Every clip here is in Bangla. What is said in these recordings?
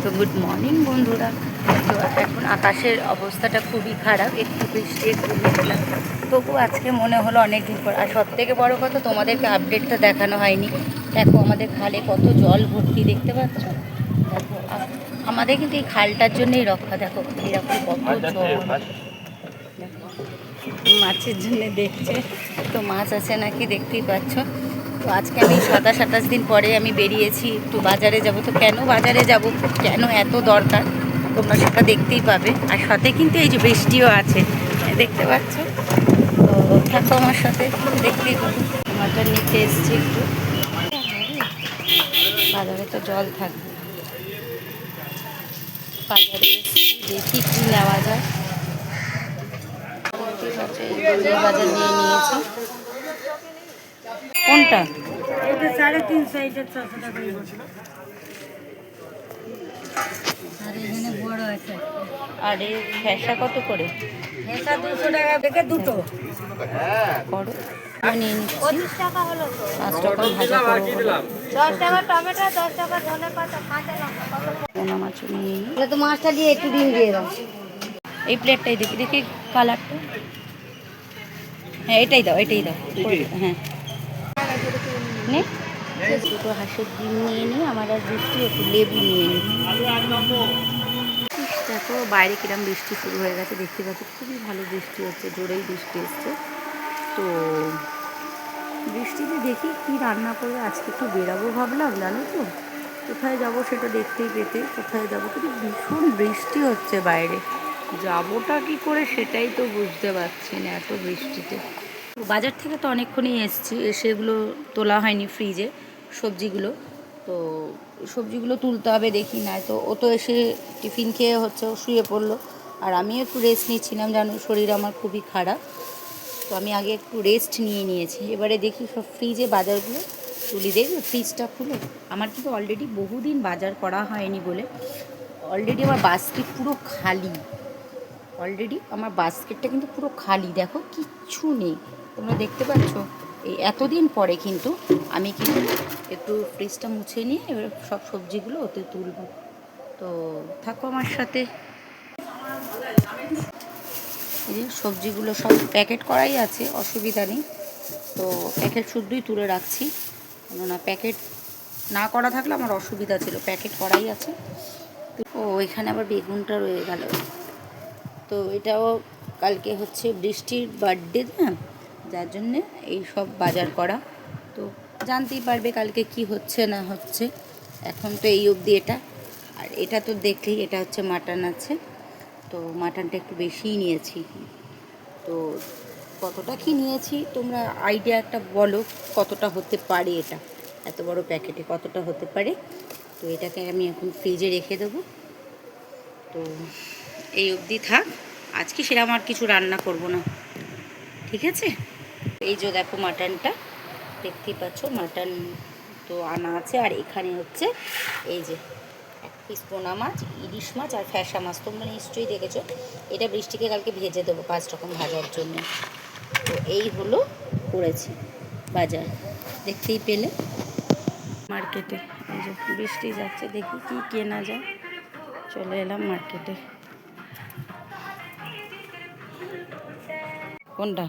তো গুড মর্নিং বন্ধুরা। তো এখন আকাশের অবস্থাটা খুবই খারাপ, একটু বৃষ্টি একটু মেঘলা, তবু আজকে মনে হলো অনেক দিন পর। আর সবথেকে বড় কথা, তোমাদেরকে আপডেটটা দেখানো হয়নি। দেখো আমাদের খালে কত জল ভর্তি, দেখতে পাচ্ছ? দেখো আমাদের কিন্তু এই খালটার জন্যই রক্ষা। দেখো এরকম কত জল, দেখো মাছের জন্য দেখছে তো মাছ আছে নাকি, দেখতেই পাচ্ছ। তো আজকে আমি 27-28 দিন পরে আমি বেরিয়েছি, একটু বাজারে যাব। তো কেন বাজারে যাব, কেন এত দরকার, তোমরা সেটা দেখতেই পাবে। আর সাথে কিন্তু এই যে বৃষ্টিও আছে, দেখতে পাচ্ছ। তো থাকো আমার সাথে, দেখতেই পাবো। মাটার নিচে এসছি একটু, বাজারে তো জল থাকবে। বাজারে দেখি কী নেওয়া যায়। এই বাজার নিয়ে নিয়েছি। কোনটা? এটা 350, এটা 600 টাকা। আর এখানে বড় আছে। আর এই ফ্যাসা কত করে? এটা 200 টাকা থেকে দুটো। করো, আমি নিয়ে নিচ্ছি। 25 টাকা হলো তো। 5 টাকা ভাজা করবো বলে। 10 টাকা টমেটো, 10 টাকা ধনে পাতা, কাঁচা লঙ্কা কত? পোনা মাছও নিয়ে নিই। এটা তো মাছটা দিয়ে একটু ডিম দিয়ে দাও। এই প্লেটটাই দেখি, দেখি কালারটা। হ্যাঁ এটাই দাও, এটাই দাও। হ্যাঁ নে, দুটো হাঁসের ডিম নিয়ে নিই। আমার আর বৃষ্টি, একটু লেবু নিয়ে নিই। দেখো বাইরে কিরম বৃষ্টি শুরু হয়ে গেছে, দেখতে পাচ্ছি খুবই ভালো বৃষ্টি হচ্ছে, জোরেই বৃষ্টি এসছে। তো বৃষ্টিতে দেখি কি রান্না করবো। আজকে একটু বেরাবো ভাবলাম, জানো তো কোথায় যাব সেটা দেখতেই পেতে। কোথায় যাব, কিন্তু ভীষণ বৃষ্টি হচ্ছে বাইরে, যাবোটা কি করে সেটাই তো বুঝতে পারছি না এত বৃষ্টিতে। বাজার থেকে তো অনেকক্ষণই এসেছি, এসে এগুলো তোলা হয়নি ফ্রিজে, সবজিগুলো। তো সবজিগুলো তুলতে হবে, দেখি না তো ও তো এসে টিফিন খেয়ে হচ্ছে ও শুয়ে পড়লো। আর আমিও একটু রেস্ট নিচ্ছিলাম, জানো শরীর আমার খুবই খারাপ। তো আমি আগে একটু রেস্ট নিয়েছি। এবারে দেখি সব ফ্রিজে বাজারগুলো তুলি, দেখবে ফ্রিজটা খুলে। আমার কিন্তু অলরেডি বহুদিন বাজার করা হয়নি বলে অলরেডি আমার বাস্কেট পুরো খালি। অলরেডি আমার বাস্কেটটা কিন্তু পুরো খালি, দেখো কিচ্ছু নেই, তোমরা দেখতে পাচ্ছ। এই এতদিন পরে কিন্তু আমি কিন্তু একটু ফ্রিজটা মুছে নিয়ে এবার সব সবজিগুলো ওতে তুলব। তো থাকো আমার সাথে। এই যে সবজিগুলো সব প্যাকেট করাই আছে, অসুবিধা নেই। তো প্যাকেট শুদ্ধই তুলে রাখছি, কেননা প্যাকেট না করা থাকলে আমার অসুবিধা ছিল। প্যাকেট করাই আছে। ও এখানে আবার বেগুনটা রয়ে গেল। তো এটাও কালকে হচ্ছে বৃষ্টির বার্থডে না, যার জন্যে এই সব বাজার করা। তো জানতেই পারবে কালকে কি হচ্ছে না হচ্ছে। এখন তো এই অবধি এটা। আর এটা তো দেখলেই, এটা হচ্ছে মাটন আছে। তো মাটনটা একটু বেশিই নিয়েছি। তো কতটা কি নিয়েছি তোমরা আইডিয়া একটা বলো, কতটা হতে পারে এটা, এত বড় প্যাকেটে কতটা হতে পারে। তো এটাকে আমি এখন ফ্রিজে রেখে দেবো। তো এই অবধি থাক, আজকে সেরকম আর কিছু রান্না করব না, ঠিক আছে। এই যে দেখো মাটনটা, দেখতেই পাচ্ছ মাটন তো আনা আছে। আর এখানে হচ্ছে এই যে এক পিস পোনা মাছ, ইলিশ মাছ আর ফ্যাসা মাছ, তোমরা নিশ্চয়ই দেখেছো। এটা বৃষ্টিকে কালকে ভেজে দেবো 5 রকম ভাজার জন্য। তো এই হলো করেছি বাজার, দেখতেই পেলে। মার্কেটে এই যে বৃষ্টি যাচ্ছে, দেখি কি কেনা যায়। চলে এলাম মার্কেটে। কোনটা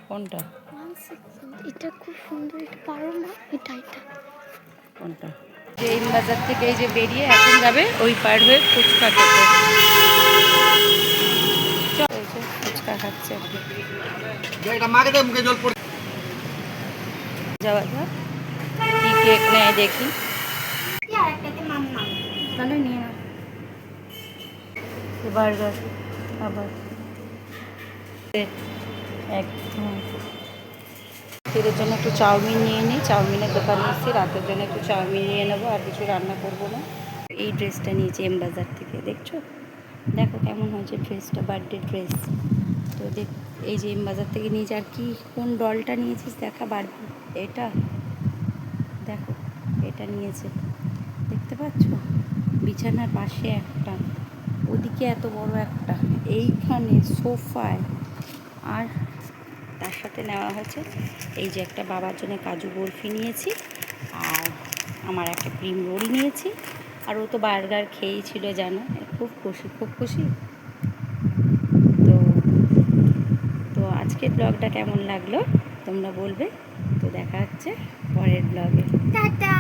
কোনটা এটা খুব সুন্দর, এটা পারো না, এটা কোনটা? যে এই বাজার থেকে এই যে বেরিয়ে এখন যাবে ওই পার হয়ে ফুচকা খেতে। চল, এই যে ফুচকা খাচ্ছে যাওয়া যাক। কি কেক নেয় দেখি, তাহলে নিয়ে না। বার্গার আবার একদম। এদের জন্য একটু চাউমিন নিয়ে নিই, চাউমিনের দোকানে এসেছি, রাতের জন্য একটু চাউমিন নিয়ে নেবো, আর কিছু রান্না করবো না। এই ড্রেসটা নিয়েছি এম বাজার থেকে, দেখছো? দেখো কেমন হয়েছে ড্রেসটা, বার্থডে ড্রেস। তো এই যে এম বাজার থেকে নিয়েছি। আর কি কোন ডলটা নিয়েছিস দেখা, বারবি এটা দেখো, এটা নিয়েছে, দেখতে পাচ্ছ? বিছানার পাশে একটা, ওদিকে এত বড় একটা, এইখানে সোফায়। আর তার সাথে নেওয়া হয়েছে এই যে একটা বাবার জন্য কাজু বরফি নিয়েছি। আর আমার একটা ক্রিম রোল নিয়েছি। আর ও তো বার্গার খেয়েই ছিল জানো, খুব খুশি খুব খুশি। তো তো আজকের ব্লগটা কেমন লাগলো তোমরা বলবে। তো দেখা হচ্ছে পরের ব্লগে। টাটা।